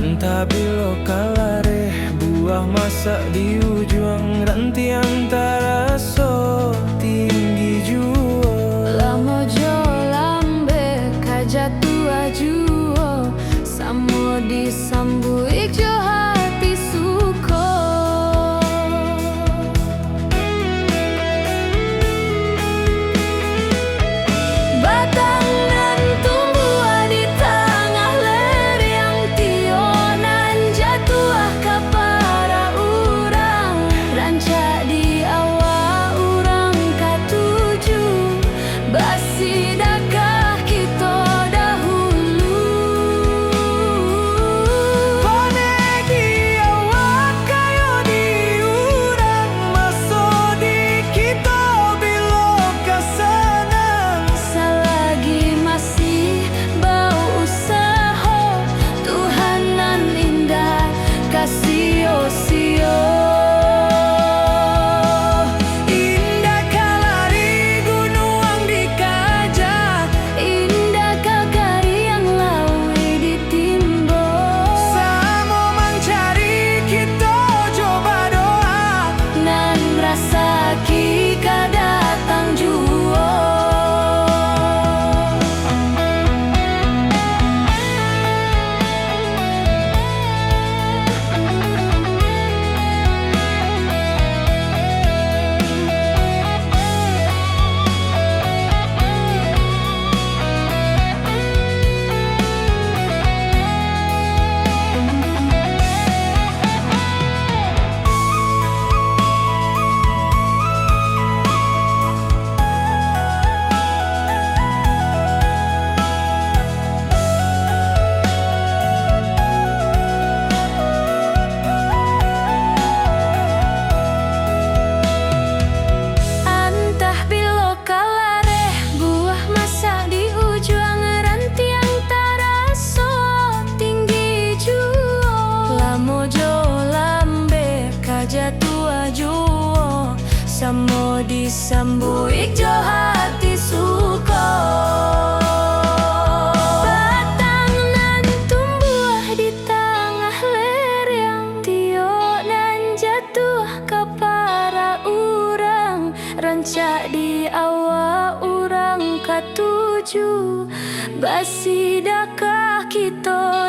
Anta bilo kalare buah masak di ujung ranti antara so tinggi juo. Lamo jo lambe kajatu ajuo, samo disambui jo hati suko. Batang nan tumbuh di tengah lereng tionan jatuh ke para urang, rancak di awal urang katuju, basidakah kita dahulu. Pane di awak kayo di urang maso di kita bilo kesenang. Selagi masih bau usaha, Tuhanan indah kasih-sio. Indah kalari gunung dikajak, Indah kakari yang lawi ditimbo, samo mencari kita coba doa. nan rasa kika datang juo. Antah bilo kalare buah masak di ujung ranti antara so tinggi juo. Lamo jo lambe kajatu ajuo, samo disambui jo hati suko. Batang nan tumbuh di tengah lereng tionan jatuh ke para urang, rancak di awal urang katuju, basidakah kita